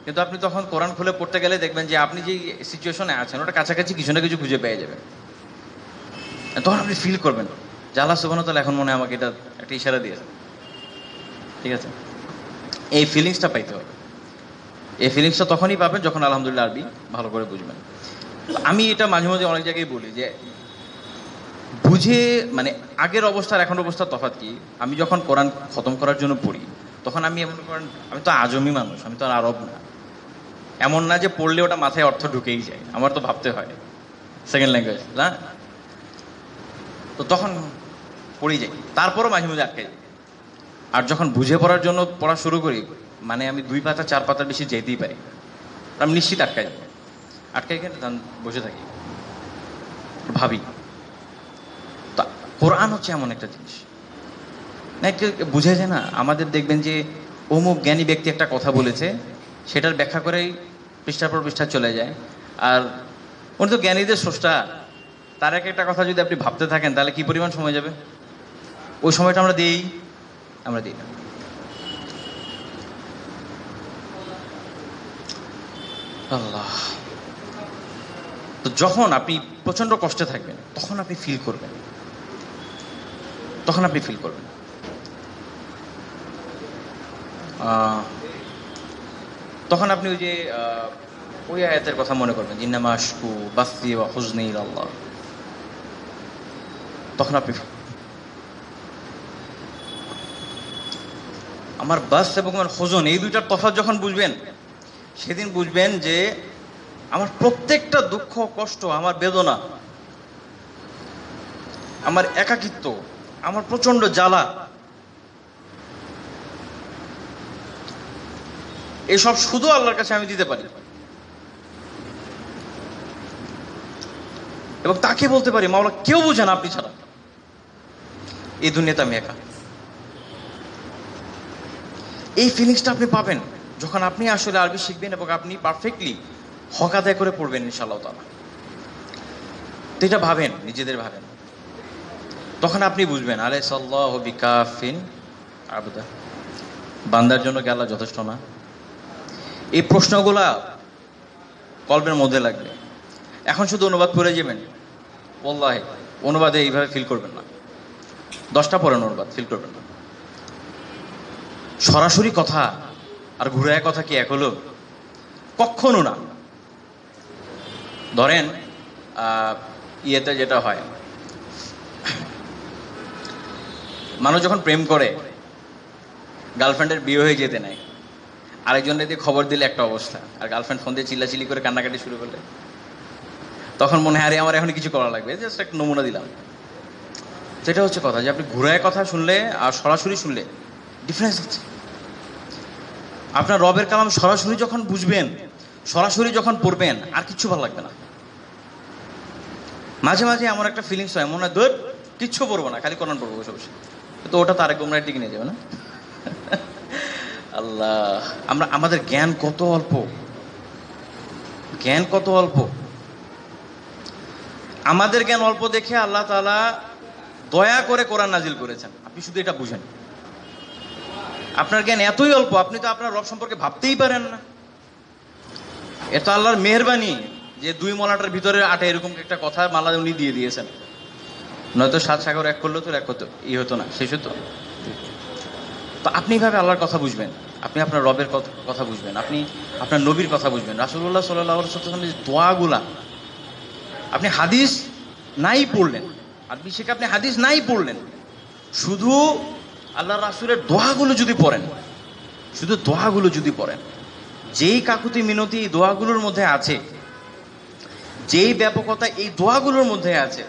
কিন্তু আপনি তখন কোরআন খুলে পড়তে গেলে দেখবেন যে আপনি যে সিচুয়েশনে আছেন ওটা কাছাকাছি কিছু না কিছু খুঁজে পেয়ে যাবেন। তখন আপনি ফিল করবেন যে আল্লাহ সুবহানাহু ওয়া তাআলা এখন মনে হয় আমাকে এটা একটা ইশারা দিয়েছে, ঠিক আছে? এই ফিলিংসটা পাইতে হবে। এই ফিলিংসটা তখনই পাবেন যখন আলহামদুলিল্লাহ আরবি ভালো করে বুঝবেন। আমি এটা মাঝে মাঝে অনেক জায়গায় বলি যে বুঝে মানে আগের অবস্থার এখন অবস্থার তফাৎ কি। আমি যখন কোরআন খতম করার জন্য পড়ি, তখন আমি এমন করেন, আমি তো আজমি মানুষ, আমি তো আর আরব না। এমন না যে পড়লে ওটা মাথায় অর্থ ঢুকেই যায়, আমার তো ভাবতে হয় সেকেন্ড ল্যাঙ্গুয়েজ না। তো তখন পড়ে যাই, তারপরও মাঝে মাঝে আটকে যাই। আর যখন বুঝে পড়ার জন্য পড়া শুরু করি, মানে আমি 2 পাতা 4 পাতার বেশি যেতেই পারি, আমি নিশ্চিত আটকাই যাবো। আটকাই গেলে বসে থাকি, ভাবি। তা কোরআন হচ্ছে এমন একটা জিনিস না, একটু বুঝে যায় না। আমাদের দেখবেন যে অমুক জ্ঞানী ব্যক্তি একটা কথা বলেছে, সেটার ব্যাখ্যা করেই পৃষ্ঠার পর পৃষ্ঠা চলে যায়। আর উনি তো জ্ঞানীদের স্রষ্টা, তার একটা কথা যদি আপনি ভাবতে থাকেন তাহলে কি পরিমাণ সময় যাবে? ওই সময়টা আমরা দিই না। আল্লাহ। তো যখন আপনি প্রচন্ড কষ্টে থাকবেন তখন আপনি ফিল করবেন, তখন আপনি ওই আয়াতের কথা মনে করবেন, ইন্নামা আশকু বাসি ওয়া হুজনি ইলাল্লাহ। তখন আপনি আমার বাস এবং আমার হুজন, এই দুইটার তফাৎ যখন বুঝবেন, সেদিন বুঝবেন যে আমার প্রত্যেকটা দুঃখ, কষ্ট, আমার বেদনা, আমার একাকিত্ব, আমার প্রচন্ড জ্বালা, এসব শুধু আল্লাহর কাছে আমি দিতে পারি এবং তাকে বলতে পারি, মাওলা কেউ বুঝে না আপনি ছাড়া, এই দুনিয়াতে আমি একা। এই ফিলিংসটা আপনি পাবেন যখন আপনি আসলে আরবি শিখবেন এবং আপনি পারফেক্টলি হক আদায় করে পড়বেন ইনশাআল্লাহ তাআলা। তো এটা ভাবেন, নিজেদের ভাবেন, তখন আপনি বুঝবেন আলাইসাল্লাহু বিকাফিন আবদা, বান্দার জন্য কি আল্লাহ যথেষ্ট না? এই প্রশ্নগুলা কলবের মধ্যে লাগবে। এখন শুধু অনুবাদ করে যাবেন, ওয়াল্লাহি অনুবাদে এইভাবে ফিল করবেন না। 10টা পড়েন অনুবাদ, ফিল করবেন না। সরাসরি কথা আর ঘুরায় কথা কি এক হলো? কখনো না। ধরেন ইয়েতে যেটা হয়, মানুষ যখন প্রেম করে, গার্লফ্রেন্ডের বিয়ে হয়ে যেতে নেয়, আরেকজনের দিয়ে খবর দিলে একটা অবস্থা, আর গার্লফ্রেন্ড ফোন দিয়ে চিল্লাচিল্লি করে কান্নাকাটি শুরু করলে তখন মনে হয় আরে আমার এখন কিছু করা লাগবে, জাস্ট একটা নমুনা দিলাম। সেটা হচ্ছে কথা, যে আপনি ঘুরায় কথা শুনলে আর সরাসরি শুনলে ডিফারেন্স আছে। আপনার রবের কালাম সরাসরি যখন বুঝবেন, সরাসরি যখন পড়বেন, আর কিচ্ছু ভালো লাগবে না। মাঝে মাঝে এমন একটা ফিলিংস হয়, মনে হয় ধর কিচ্ছু পড়বো না, খালি কোরআন পড়বো বসে বসে। তো ওটা তারেক গুমরাহর দিকে নিয়ে যাবে না? আল্লাহ, আমাদের জ্ঞান কত অল্প, আমাদের জ্ঞান অল্প দেখে আল্লাহ তাআলা দয়া করে কোরআন নাজিল করেছেন। আপনি শুধু এটা বুঝেন, আপনার জ্ঞান এতই অল্প, আপনি তো আপনার রব সম্পর্কে ভাবতেই পারেন না। এত আল্লাহর মেহেরবানি যে 2 মলাটার ভিতরে আটে এরকম একটা কথা মালা উনি দিয়ে দিয়েছেন। নয়তো 7 সাগর এক করলো তো এক হতো, ই হতো না, শেষ হতো। তো আপনি এইভাবে আল্লাহর কথা বুঝবেন, আপনি আপনার রবের কথা বুঝবেন, আপনি আপনার নবীর কথা বুঝবেন। রাসূলুল্লাহ সাল্লাল্লাহু আলাইহি ওয়াসাল্লামের দোয়াগুলা, আপনি হাদিস নাই পড়লেন, আপনি শিখে আপনি হাদিস নাই পড়লেন, শুধু আল্লাহ রাসূলের দোয়াগুলো যদি পড়েন, শুধু দোয়াগুলো যদি পড়েন, যেই কাকুতি মিনতি এই দোয়াগুলোর মধ্যে আছে, যেই ব্যাপকতা এই দোয়াগুলোর মধ্যে আছে,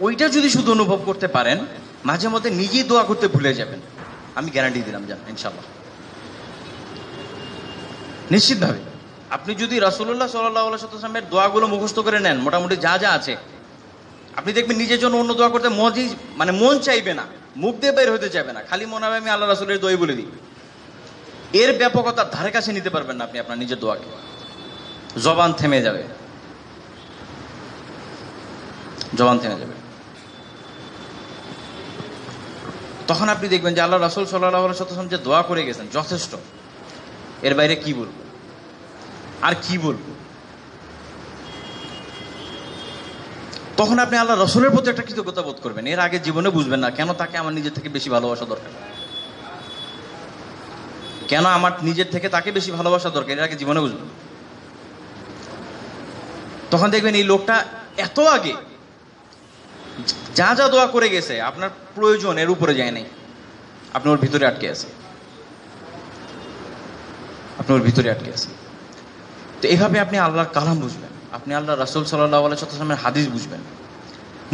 ওইটা যদি শুধু অনুভব করতে পারেন, মাঝে মধ্যে নিজেই দোয়া করতে ভুলে যাবেন। আমি গ্যারান্টি দিলাম, জান ইনশাআল্লাহ, নিশ্চিতভাবে। আপনি যদি রাসূলুল্লাহ সাল্লাল্লাহু আলাইহি ওয়াসাল্লামের দোয়াগুলো মুখস্থ করে নেন, মোটামুটি যা যা আছে, আপনি দেখবেন নিজের জন্য অন্য দোয়া করতে মন চাইবে না, মুখ দিয়ে বের হতে চাইবে না, খালি মনে হবে আমি আল্লাহ রাসূলের দোয়াই বলে দিই। এর ব্যাপকতার ধারে কাছে নিতে পারবেন না আপনি আপনার নিজের দোয়াকে, জবান থেমে যাবে, তখন আপনি দেখবেন যে আল্লাহ রাসূল সাল্লাল্লাহু আলাইহি ওয়াসাল্লাম যে দোয়া করে গেছেন যথেষ্ট, এর বাইরে কি বলবো, আর কি বলবো। তখন আপনি আল্লাহ রাসূলের প্রতি একটা কৃতজ্ঞতা বোধ করবেন। এর আগে জীবনে বুঝবেন না কেন তাকে আমার নিজের থেকে বেশি ভালোবাসা দরকার, কেন আমার নিজের থেকে তাকে বেশি ভালোবাসা দরকার, এর আগে জীবনে বুঝবেন। তখন দেখবেন এই লোকটা এত আগে যা যা দোয়া করে গেছে, আপনার প্রয়োজন এর উপরে যায় নাই, আপনি ওর ভিতরে আটকে আছে, তো এইভাবে আপনি আল্লাহর কালাম বুঝবেন, আপনি আল্লাহ রাসূল সাল্লাল্লাহু আলাইহি ওয়াসাল্লামের হাদিস বুঝবেন।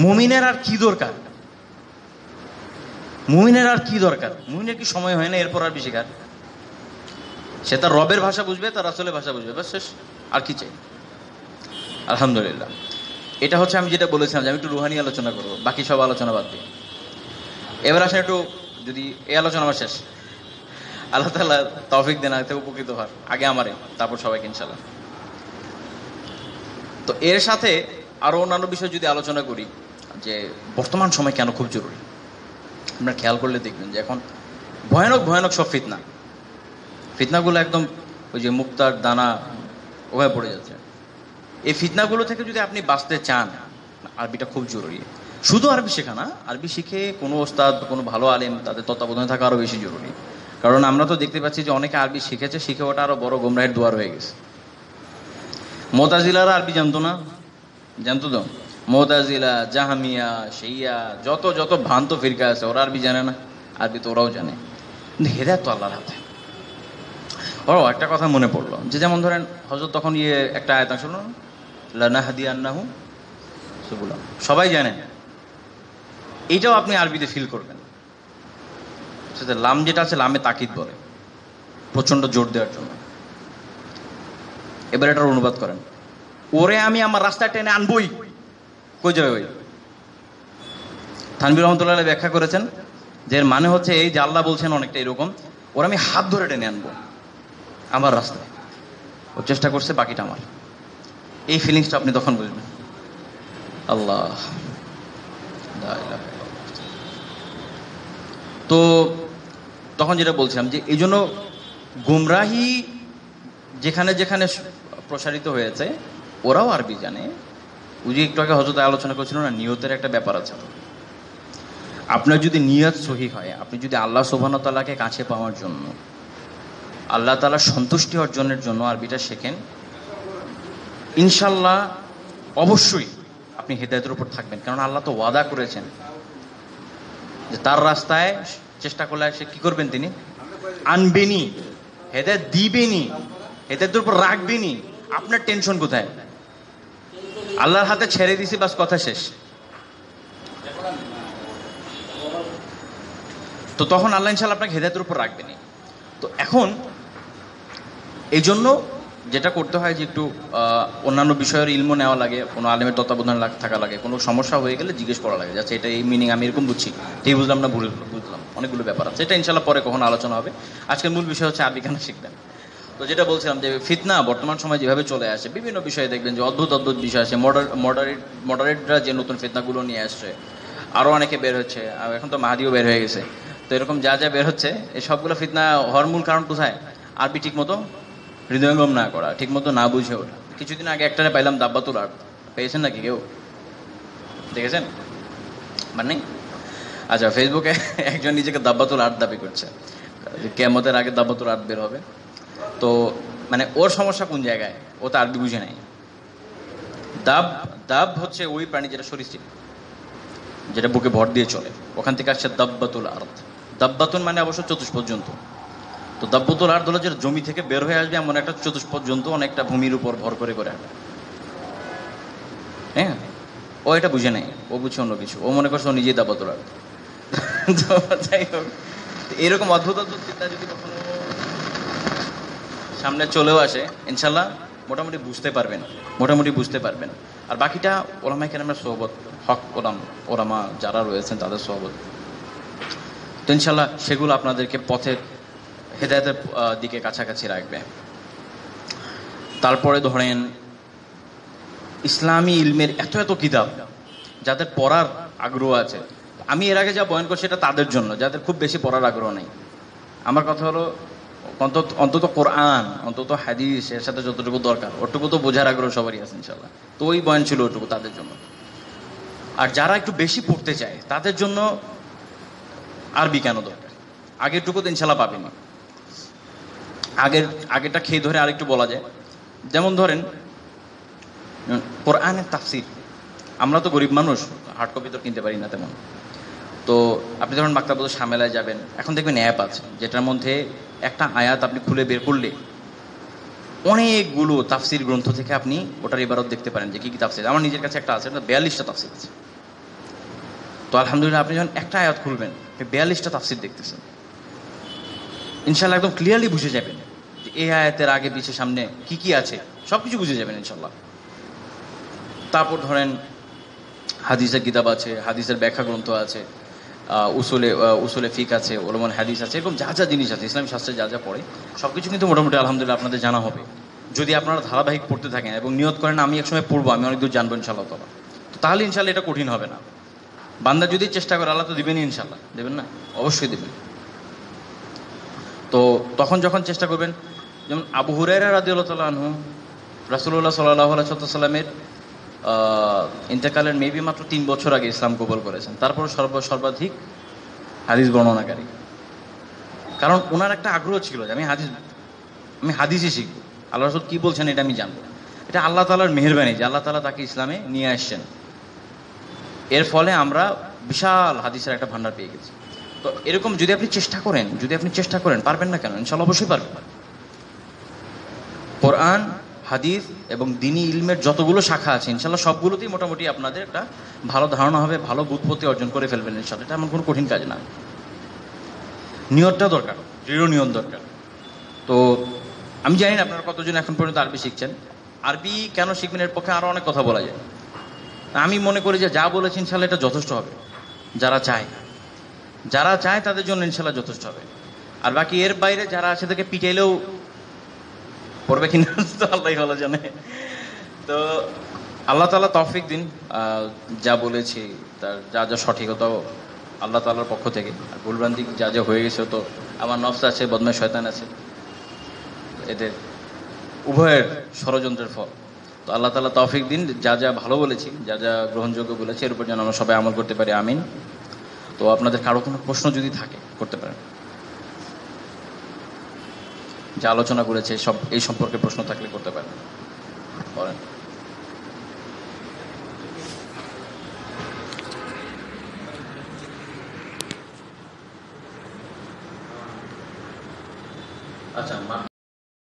মুমিনের আর কি দরকার? মুমিনের আর কি দরকার? মুমিনের কি সময় হয় না এরপর আর বেশি কার? সে তার রবের ভাষা বুঝবে, তার রাসূলের ভাষা বুঝবে, বাস শেষ। আর কি চাই? আলহামদুলিল্লাহ। এটা হচ্ছে আমি যেটা বলেছিলাম যে আমি একটু রুহানি আলোচনা করবো, বাকি সব আলোচনা বাদ দিই। এবার আসেন একটু, যদি এই আলোচনা আমার শেষ, আল্লাহ তাআলা তৌফিক দেন এতে উপকৃত হওয়ার, আগে আমারে তারপর সবাইকে ইনশাআল্লাহ। তো এর সাথে আরো অন্যান্য বিষয় যদি আলোচনা করি, যে বর্তমান সময় কেন খুব জরুরি। আপনারা খেয়াল করলে দেখবেন যে এখন ভয়ানক ভয়ানক সব ফিতনাগুলো একদম ওই যে মুক্তার দানা ওভাবে পড়ে যাচ্ছে। এই ফিতনাগুলো থেকে যদি আপনি বাঁচতে চান, আরবিটা খুব জরুরি। শুধু আরবি শেখা না, আরবি শিখে কোনো ওস্তাদ, কোনো ভালো আলেম তাদের তত্ত্বাবধানে থাকা আরও বেশি জরুরি। কারণ আমরা তো দেখতে পাচ্ছি যে অনেকে আরবি শিখেছে, শিখে ওটা আরো বড় গোমরাহের দুয়ার হয়ে গেছে। মুতাজিলারা আরবি জানতো না, জানতো তো? মুতাজিলা, জাহামিয়া, শিয়া, যত যত ভ্রান্ত ফিরকা আছে ওরা আরবি জানে না? আরবি তো ওরাও জানে, কিন্তু হেদায়েত তো আল্লাহর হাতে। ওরাও একটা কথা মনে পড়লো, যে যেমন ধরেন হযরত তখন একটা আয়াত শুনুন, লানাহদিয়ান্নাহু সুবুলা, সবাই জানেন। এইটাও আপনি আরবিতে ফিল করবেন। সেটা লাম যেটা আছে, লামে তাকিদ বলে, প্রচন্ড জোর দেওয়ার জন্য। এবার এটার অনুবাদ করেন, ওরে আমি আমার রাস্তায় টেনে আনবই। কই যাবে ওই? থানভীর রহমতুল্লাহ ব্যাখ্যা করেছেন যে এর মানে হচ্ছে এই যে আল্লাহ বলছেন অনেকটা এরকম, ওরা আমি হাত ধরে টেনে আনবো আমার রাস্তায়। ও চেষ্টা করছে, বাকিটা আমার। এই ফিলিংসটা আপনি তখন বুঝবেন। আল্লাহ, তো তখন যেটা বলছিলাম যে এই জন্য গুমরাহি যেখানে যেখানে প্রসারিত হয়েছে, ওরাও আরবি জানে। ওই যে একটু আগে হযরত আলোচনা করছিল না, নিয়তের একটা ব্যাপার আছে। আপনার যদি নিয়ত সহি হয়, আপনি যদি আল্লাহ সুবহানাহু ওয়া তাআলাকে কাছে পাওয়ার জন্য, আল্লাহ তাআলার সন্তুষ্টি অর্জনের জন্য আরবিটা শেখেন, ইনশাল্লাহ অবশ্যই আপনি হেদায়েতের উপর থাকবেন। কারণ আল্লাহ তো ওয়াদা করেছেন যে তার রাস্তায় চেষ্টা করলে সে কি করবেন, তিনি আনবেনি, হেদায়েত দিবেনি, হেদায়েতের উপর রাখবেনি। আপনার টেনশন কোথায়? আল্লাহর হাতে ছেড়ে দিছি, বাস, কথা শেষ। তো তখন আল্লাহ ইনশাআল্লাহ আপনাকে হেদায়েতের উপর রাখবেনি। তো এখন এই জন্য যেটা করতে হয় যে একটু অন্যান্য বিষয়ের ইলমও নেওয়া লাগে, কোনো আলেমের তত্ত্বাবধানে থাকা লাগে, কোনো সমস্যা হয়ে গেলে জিজ্ঞেস করা লাগে, যাচ্ছে এটা এই মিনিং আমি এরকম বুঝছি, ঠিক বুঝলাম না, ভুল বুঝলাম, অনেকগুলো ব্যাপার আছে। এটা ইনশাল্লাহ পরে কখনো আলোচনা হবে। আজকের মূল বিষয় হচ্ছে আরবি কেন শিখবেন। তো যেটা বলছিলাম যে ফিতনা বর্তমান সময় যেভাবে চলে আসে, বিভিন্ন বিষয়ে দেখবেন যে অদ্ভুত অদ্ভুত বিষয় আসে। মডারেটরা যে নতুন ফিতনাগুলো নিয়ে আসছে, আরও অনেকে বের হচ্ছে, আর এখন তো মাহাদিও বের হয়ে গেছে। তো এরকম যা যা বের হচ্ছে, এই সবগুলো ফিতনা হওয়ার মূল কারণ কোথায়? আরবি ঠিক মতো হৃদয়ঙ্গম না করা, ঠিক মতো না বুঝে ওঠা। কিছুদিন আগে একটারে পাইলাম দাব্বাতুল আর্থ, পেয়েছেন নাকি কেউ? দেখেছেন মানে? আচ্ছা, ফেসবুকে একজন নিজেকে দাব্বাতুল আর্থ দাবি করছে, কিয়ামতের আগে দাব্বাতুল আর্থ বের হবে। তো মানে ওর সমস্যা কোন জায়গায়? ও তো আরবি বুঝে নাই। দাব হচ্ছে ওই প্রাণী যেটা সরীসৃপ, যেটা বুকে ভর দিয়ে চলে, ওখান থেকে আসছে দাব্বাতুল আর্থ। দাব্বাতুন মানে অবশ্য চতুষ্পদ জন্তু। তো দাব্বাতুল আর্থ হলো যেটা জমি থেকে বের হয়ে আসবে এমন একটা চতুষ্পদ জন্তু, অনেকটা ভূমির উপর ভর করে করে। হ্যাঁ, ও এটা বুঝে নেই, ও বুঝে অন্য কিছু। ও মনে করছে ও নিজেই দাব্বাতুল আর্থ। যাই হোক, এরকম অদ্ভুত অদ্ভুত চিন্তা যদি কখনো সামনে চলেও আসে, ইনশাল্লাহ মোটামুটি বুঝতে পারবেন। আর বাকিটা ওলামায়ে কেরামের সোহবত, হক ওলামা যারা রয়েছেন তাদের সোহবত, তো ইনশাল্লাহ সেগুলো আপনাদেরকে পথের হেদায়েতের দিকে কাছাকাছি রাখবে। তারপরে ধরেন ইসলামী ইলমের এত এত কিতাব, যাদের পড়ার আগ্রহ আছে। আমি এর আগে যা বয়ান করছি এটা তাদের জন্য যাদের খুব বেশি পড়ার আগ্রহ নেই। আমার কথা হলো অন্তত কোরআন, অন্তত হাদিস এর সাথে যতটুকু দরকার ওটুকু তো বোঝার আগ্রহ সবারই আছে ইনশাল্লাহ। তো ওই বয়ান ছিল ওটুকু তাদের জন্য। আর যারা একটু বেশি পড়তে চায় তাদের জন্য আরবি কেন দরকার, আগেরটুকু তো ইনশাল্লাহ পাবেন। আগেরটা খেয়ে ধরে আরেকটু বলা যায়। যেমন ধরেন কোরআনের তাফসির, আমরা তো গরিব মানুষ, হার্ড কপি তো কিনতে পারি না তেমন। তো আপনি যখন মাকতাবুল শামেলায় যাবেন, এখন দেখবেন অ্যাপ আছে যেটার মধ্যে একটা আয়াত আপনি খুলে বের করলে অনেকগুলো তাফসির গ্রন্থ থেকে আপনি ওটার ইবারত দেখতে পারেন যে কি কি তাফসির। আমার নিজের কাছে একটা আছে, 42টা তাফসির আছে। তো আলহামদুলিল্লাহ আপনি যখন একটা আয়াত খুলবেন 42টা তাফসির দেখতেছেন, ইনশাল্লাহ একদম ক্লিয়ারলি বুঝে যাবেন যে এই আয়াতের আগে পিছে সামনে কি কি আছে, সব কিছু বুঝে যাবেন ইনশাল্লাহ। তারপর ধরেন হাদিসের কিতাব আছে, হাদিসের ব্যাখ্যা গ্রন্থ আছে, উসুলে ফিক আছে, ওলমান হাদিস আছে, এরকম যা যা জিনিস আছে ইসলামী শাস্ত্রে যা যা পড়ে সব কিছু কিন্তু মোটামুটি আলহামদুলিল্লাহ আপনাদের জানা হবে যদি আপনারা ধারাবাহিক পড়তে থাকেন এবং নিয়ত করেন আমি একসময় পড়বো, আমি অনেক দূর জানবো ইনশাল্লাহ তাআলা। তো তাহলে ইনশাল্লাহ এটা কঠিন হবে না। বান্দা যদি চেষ্টা করে আল্লাহ তো দিবেনই, ইনশাল্লাহ দেবেন না, অবশ্যই দেবেন। তো তখন যখন চেষ্টা করবেন, যেমন আবু হুরায়রা রাদিয়াল্লাহু তাআলা আনহু রাসূলুল্লাহ সাল্লাল্লাহু আলাইহি ওয়াসাল্লামের ইন্তেকালের মেবি মাত্র 3 বছর আগে ইসলাম কবুল করেছেন, তারপর সর্বাধিক হাদিস বর্ণনাকারী। কারণ ওনার একটা আগ্রহ ছিল যে আমি হাদিসই শিখবো, আল্লাহ রাসূল কি বলছেন এটা আমি জানবো। এটা আল্লাহ তাআলার মেহেরবানি যে আল্লাহ তাআলা তাকে ইসলামে নিয়ে আসছেন, এর ফলে আমরা বিশাল হাদিসের একটা ভান্ডার পেয়ে গেছি। তো এরকম যদি আপনি চেষ্টা করেন পারবেন না কেন? ইনশাআল্লাহ অবশ্যই পারবেন। কোরআন, হাদিস এবং দ্বীনি ইলমের যতগুলো শাখা আছে ইনশাআল্লাহ সবগুলোতেই মোটামুটি আপনাদের একটা ভালো ধারণা হবে, ভালো বুৎপত্তি অর্জন করে ফেলবেন ইনশাআল্লাহ। এটা এমন কোনো কঠিন কাজ না। নিয়তটা দরকার, দৃঢ় নিয়ত দরকার। তো আমি জানি না আপনারা কতজন এখন পর্যন্ত আরবি শিখছেন। আরবি কেন শিখবেন এর পক্ষে আরও অনেক কথা বলা যায়। আমি মনে করি যে যা বলেছি ইনশাআল্লাহ এটা যথেষ্ট হবে। যারা চায় তাদের জন্য ইনশাআল্লাহ যথেষ্ট হবে। আর বাকি এর বাইরে যারা আছে তাদেরকে পিটাইলেও পড়বে কিনা তো আল্লাহই ভালো জানে। তো আল্লাহ তাআলা তৌফিক দিন, যা বলেছি তার যা যা সঠিকতাও আল্লাহ তাআলার পক্ষ থেকে, আর ভুলভ্রান্তি যা যা হয়ে গেছে তো আমার নফস আছে, বদমাশ শয়তান আছে, এদের উভয়ের ষড়যন্ত্রের ফল। তো আল্লাহ তাআলা তৌফিক দিন, যা যা ভালো বলেছি, যা যা গ্রহণযোগ্য বলেছি এর উপর যেন আমরা সবাই আমল করতে পারি, আমিন। তো আপনাদের কারো কোনো প্রশ্ন যদি থাকে করতে পারেন, যা আলোচনা করেছে সব এই সম্পর্কে প্রশ্ন থাকলে করতে পারেন, বলেন। আচ্ছা।